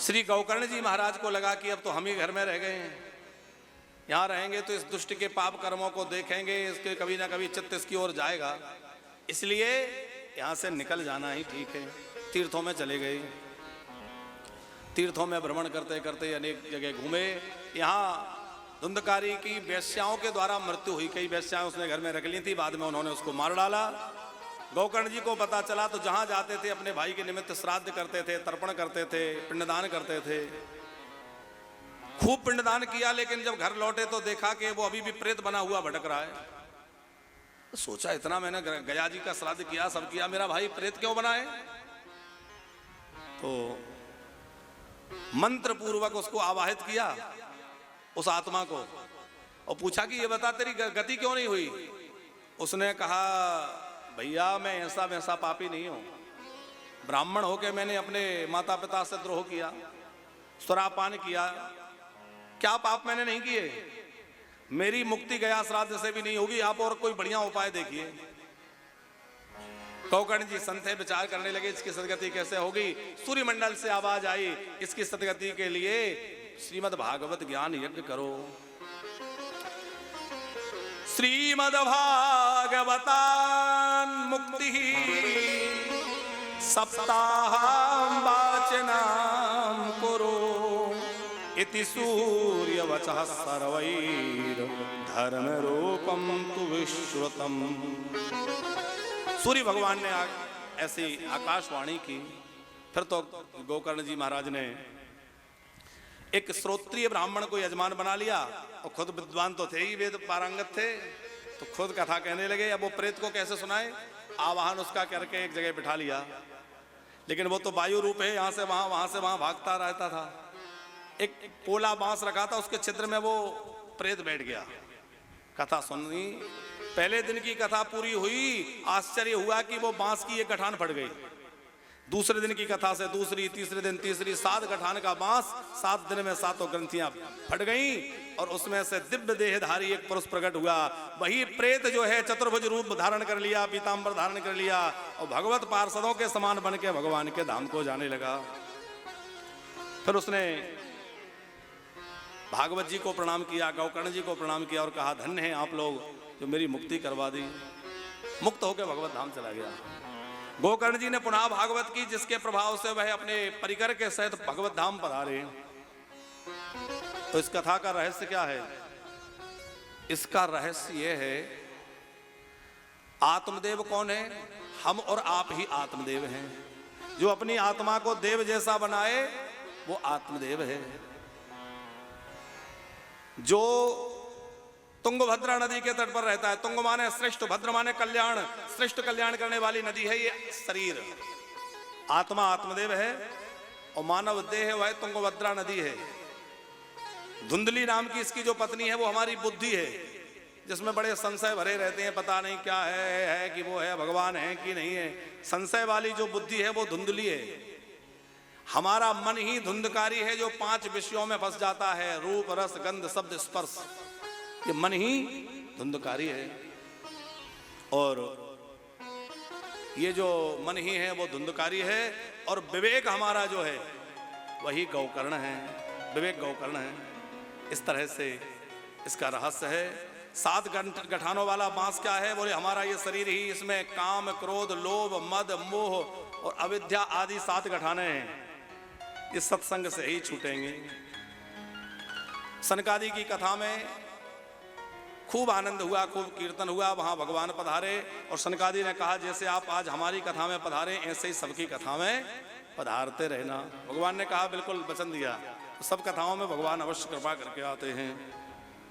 श्री गोकर्ण जी महाराज को लगा कि अब तो हम ही घर में रह गए हैं, यहाँ रहेंगे तो इस दुष्ट के पाप कर्मों को देखेंगे, इसके कभी ना कभी चित्त इसकी ओर जाएगा, इसलिए यहाँ से निकल जाना ही ठीक है। तीर्थों में चले गए, तीर्थों में भ्रमण करते करते अनेक जगह घूमे। यहाँ धुंधकारी की वेश्याओं के द्वारा मृत्यु हुई, कई वेश्याएं उसने घर में रख ली थी, बाद में उन्होंने उसको मार डाला। गोकर्ण जी को पता चला तो जहां जाते थे अपने भाई के निमित्त श्राद्ध करते थे, तर्पण करते थे, पिंडदान करते थे, खूब पिंडदान किया। लेकिन जब घर लौटे तो देखा कि वो अभी भी प्रेत बना हुआ भटक रहा है। तो सोचा इतना मैंने गया जी का श्राद्ध किया, सब किया, मेरा भाई प्रेत क्यों बना है? तो मंत्र पूर्वक उसको आवाहित किया, उस आत्मा को, और पूछा कि ये बता तेरी गति क्यों नहीं हुई? उसने कहा भैया मैं ऐसा वैसा पापी नहीं हूं, ब्राह्मण होके मैंने अपने माता पिता से द्रोह किया, सुरापान किया, क्या पाप मैंने नहीं किए? मेरी मुक्ति गया श्राद्ध से भी नहीं होगी, आप और कोई बढ़िया उपाय देखिए। गोकर्ण जी संथे विचार करने लगे इसकी सदगति कैसे होगी। सूर्यमंडल से आवाज आई, इसकी सदगति के लिए श्रीमद् भागवत ज्ञान यज्ञ करो। श्रीमद् भागवतान मुक्ति सप्ताहं वाचनां कुरु इति सूर्य वचः सर्वैर धर्म रूपम तु विश्रुतम। सूर्य भगवान ने ऐसी आकाशवाणी की। फिर तो गोकर्ण जी महाराज ने एक श्रोत्रिय ब्राह्मण को यजमान बना लिया, और खुद विद्वान तो थे ही, वेद पारंगत थे, तो खुद कथा कहने लगे। अब वो प्रेत को कैसे सुनाए? आवाहन उसका करके एक जगह बिठा लिया, लेकिन वो तो वायु रूप है, यहाँ से वहां भागता रहता था। एक पोला बांस रखा था, उसके छिद्र में वो प्रेत बैठ गया। कथा सुनी, पहले दिन की कथा पूरी हुई, आश्चर्य हुआ कि वो बांस की एक गठान फट गई। दूसरे दिन की कथा से दूसरी, तीसरे दिन तीसरी, 7 गठान का बांस, 7 दिन में 7 ग्रंथियां फट गईं, और उसमें से दिव्य देहधारी एक पुरुष प्रकट हुआ। वही प्रेत जो है चतुर्भुज रूप धारण कर लिया, पीतांबर धारण कर लिया, और भगवत पार्षदों के समान बन के भगवान के धाम को जाने लगा। फिर उसने भागवत जी को प्रणाम किया, गोकर्ण जी को प्रणाम किया, और कहा धन्य है आप लोग जो मेरी मुक्ति करवा दी। मुक्त होकर भगवत धाम चला गया। गोकर्ण जी ने पुनः भागवत की, जिसके प्रभाव से वह अपने परिकर के सहित भगवत धाम पधारे। तो इस कथा का रहस्य क्या है? इसका रहस्य यह है, आत्मदेव कौन है? हम और आप ही आत्मदेव हैं। जो अपनी आत्मा को देव जैसा बनाए वो आत्मदेव है। जो तुंगभद्रा नदी के तट पर रहता है, तुंग माने श्रेष्ठ, भद्र माने कल्याण, श्रेष्ठ कल्याण करने वाली नदी है ये शरीर। आत्मा आत्मदेव है, और मानव देह वह तुंगभद्रा नदी है। धुंधली नाम की इसकी जो पत्नी है वो हमारी बुद्धि है, जिसमें बड़े संशय भरे रहते हैं, पता नहीं क्या है कि वो है, भगवान है कि नहीं है। संशय वाली जो बुद्धि है वो धुंधली है। हमारा मन ही धुंधकारी है, जो 5 विषयों में फंस जाता है, रूप रस गंध शब्द स्पर्श। ये मन ही धुंधकारी है, और ये जो मन ही है वो धुंधकारी है। और विवेक हमारा जो है वही गोकर्ण है, विवेक गोकर्ण है। इस तरह से इसका रहस्य है। 7 गठानों वाला बांस क्या है? बोले हमारा ये शरीर ही, इसमें काम क्रोध लोभ मद मोह और अविद्या आदि 7 गठाने हैं। इस सत्संग से ही छूटेंगे। सनकादि की कथा में खूब आनंद हुआ, खूब कीर्तन हुआ, वहां भगवान पधारे, और सनकादि ने कहा जैसे आप आज हमारी कथा में पधारे ऐसे ही सबकी कथा में पधारते रहना। भगवान ने कहा बिल्कुल वचन दिया। सब कथाओं में भगवान अवश्य कृपा करके आते हैं।